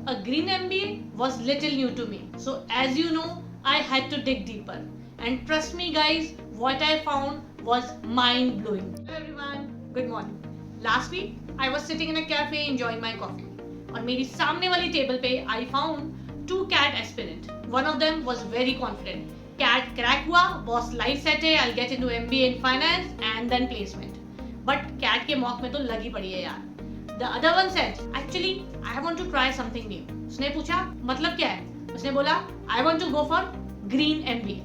a green MBA was little new to me. So as you know, I had to dig deeper. And trust me guys, what I found was mind blowing. Hello everyone, good morning. Last week I was sitting in a cafe enjoying my coffee. और मेरी सामने वाली table पे I found two CAT aspirant. One of them was very confident. CAT crack हुआ, boss life set है, I'll get into MBA in finance and then placement. But CAT के मौक में तो लगी पड़ी है यार. The other one said, actually, I want to try something new. उसने पूछा, मतलब क्या है? उसने बोला, I want to go for green MBA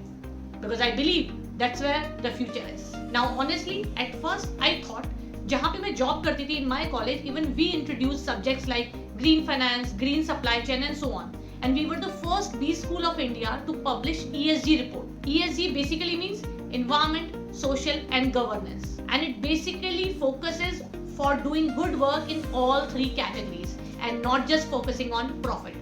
because I believe that's where the future is. Now, honestly, at first I thought, जहाँ पे मैं जॉब करती थी in my college, even we introduced subjects like green finance, green supply chain, and so on. And we were the first B school of India to publish ESG report. ESG basically means environment, social, and governance, and it basically focuses for doing good work in all three categories and not just focusing on profit.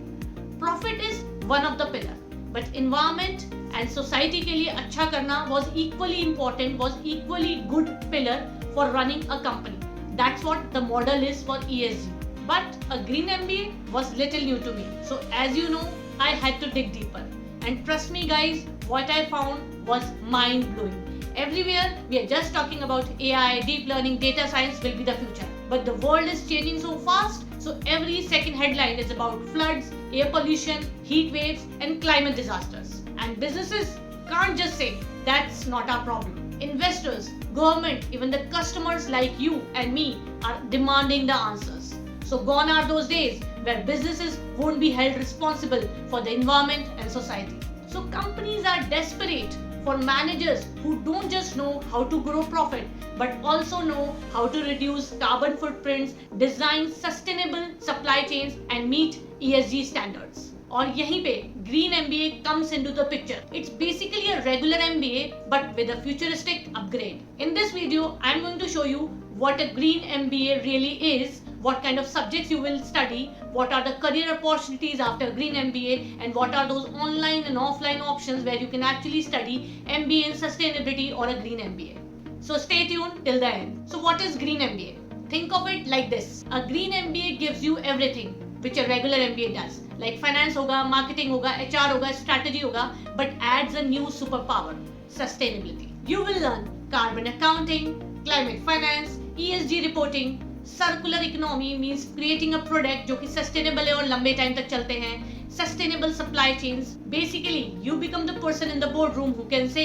Profit is one of the pillar, but environment and society के लिए अच्छा करना was equally important, was equally good pillar for running a company. That's what the model is for ESG. But a green MBA was little new to me. So as you know, I had to dig deeper. And trust me guys, what I found was mind blowing. Everywhere we are just talking about AI, deep learning, data science will be the future. But the world is changing so fast, so every second headline is about floods, air pollution, heat waves, and climate disasters. And businesses can't just say, that's not our problem. Investors, government, even the customers like you and me are demanding the answers. So gone are those days where businesses won't be held responsible for the environment and society. So companies are desperate for managers who don't just know how to grow profit but also know how to reduce carbon footprints, design sustainable supply chains and meet ESG standards. और यहीं पे Green MBA comes into the picture. It's basically a regular MBA but with a futuristic upgrade. In this video, I'm going to show you what a Green MBA really is, what kind of subjects you will study, what are the career opportunities after Green MBA, and what are those online and offline options where you can actually study MBA in sustainability or a Green MBA. So stay tuned till the end. So what is Green MBA? Think of it like this. A Green MBA gives you everything which a regular MBA does. Like finance होगा, marketing होगा, HR होगा, strategy होगा, but adds a new superpower, sustainability. You will learn carbon accounting, climate finance, ESG reporting. Circular economy means creating a product जो कि sustainable है और लंबे time तक चलते हैं. Sustainable supply chains. Basically you become the person in the board room who can say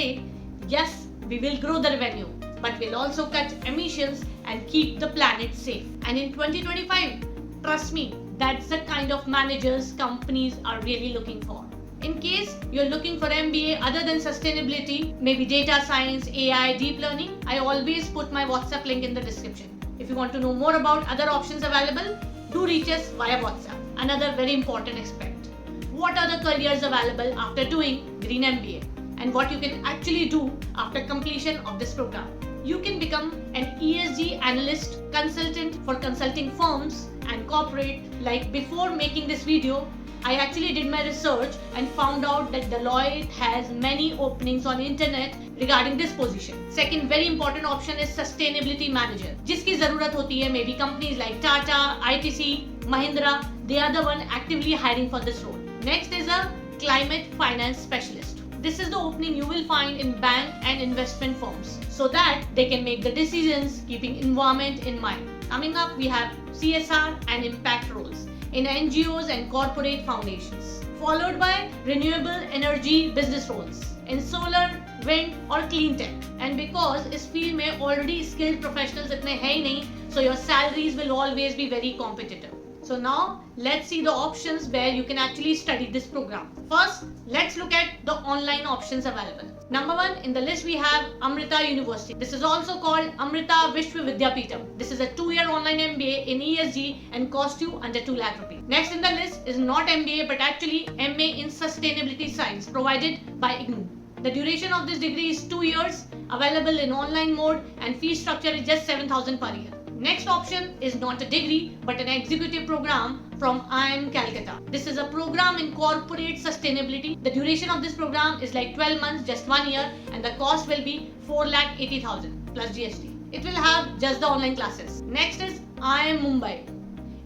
yes we will grow the revenue but we'll also cut emissions and keep the planet safe. And in 2025, trust me, that's the kind of managers companies are really looking for. In case you're looking for MBA other than sustainability, maybe data science, AI, deep learning, I always put my WhatsApp link in the description. If you want to know more about other options available, do reach us via WhatsApp. Another very important aspect. What are the careers available after doing Green MBA? And what you can actually do after completion of this program. You can become an ESG analyst, consultant for consulting firms and corporate. Like before making this video, I actually did my research and found out that Deloitte has many openings on internet regarding this position. Second very important option is sustainability manager, जिसकी जरूरत होती है maybe companies like Tata, ITC, Mahindra, they are the one actively hiring for this role. Next is a climate finance specialist. This is the opening you will find in bank and investment firms so that they can make the decisions keeping environment in mind. Coming up, we have CSR and impact roles in NGOs and corporate foundations, followed by renewable energy business roles in solar, wind or clean tech. And because इस field में already skilled professionals इतने हैं ही नहीं, so your salaries will always be very competitive. So now let's see the options where you can actually study this program. First, let's look at the online options available. Number one in the list we have Amrita University. This is also called Amrita Vishwa Vidyapeetham. This is a 2-year online MBA in ESG and cost you under 2 lakh rupees. Next in the list is not MBA but actually MA in Sustainability Science provided by IGNOU. The duration of this degree is 2 years, available in online mode, and fee structure is just 7,000 per year. Next option is not a degree but an executive program from IIM Calcutta. This is a program in corporate sustainability. The duration of this program is like 12 months, just 1 year, and the cost will be 4,80,000 plus GST. It will have just the online classes. Next is IIM Mumbai.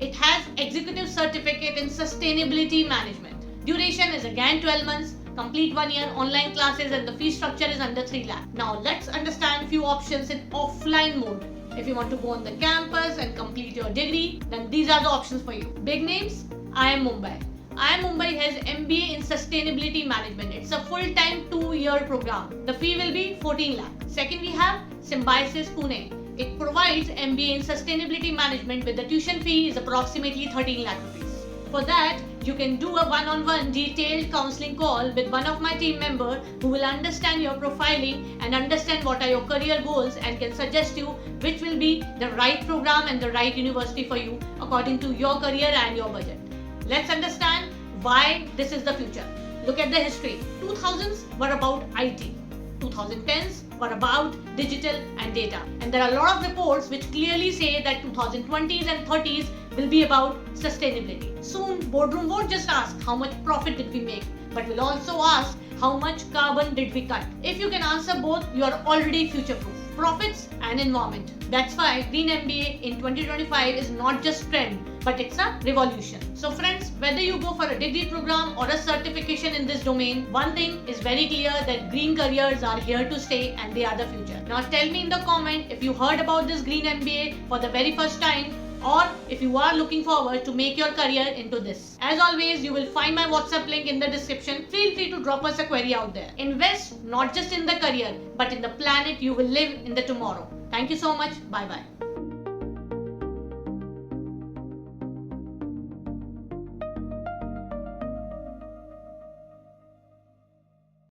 It has executive certificate in sustainability management. Duration is again 12 months, complete 1 year, online classes, and the fee structure is under 3 lakh. Now let's understand few options in offline mode. If you want to go on the campus and complete your degree, then these are the options for you. Big names, IIM Mumbai. IIM Mumbai has MBA in Sustainability Management. It's a full-time 2-year program. The fee will be 14 lakh. Second, we have Symbiosis Pune. It provides MBA in Sustainability Management with the tuition fee is approximately 13 lakh rupees. For that, you can do a one-on-one detailed counseling call with one of my team members who will understand your profiling and understand what are your career goals and can suggest you which will be the right program and the right university for you according to your career and your budget. Let's understand why this is the future. Look at the history. 2000s were about IT. 2010s were about digital and data. And there are a lot of reports which clearly say that 2020s and 30s will be about sustainability. Soon, boardroom won't just ask how much profit did we make, but will also ask how much carbon did we cut. If you can answer both, you are already future-proof. Profits and environment. That's why Green MBA in 2025 is not just trend, but it's a revolution. So friends, whether you go for a degree program or a certification in this domain, one thing is very clear that green careers are here to stay and they are the future. Now tell me in the comment if you heard about this Green MBA for the very first time, or if you are looking forward to make your career into this. As always, you will find my WhatsApp link in the description. Feel free to drop us a query out there. Invest not just in the career, but in the planet you will live in the tomorrow. Thank you so much. Bye bye.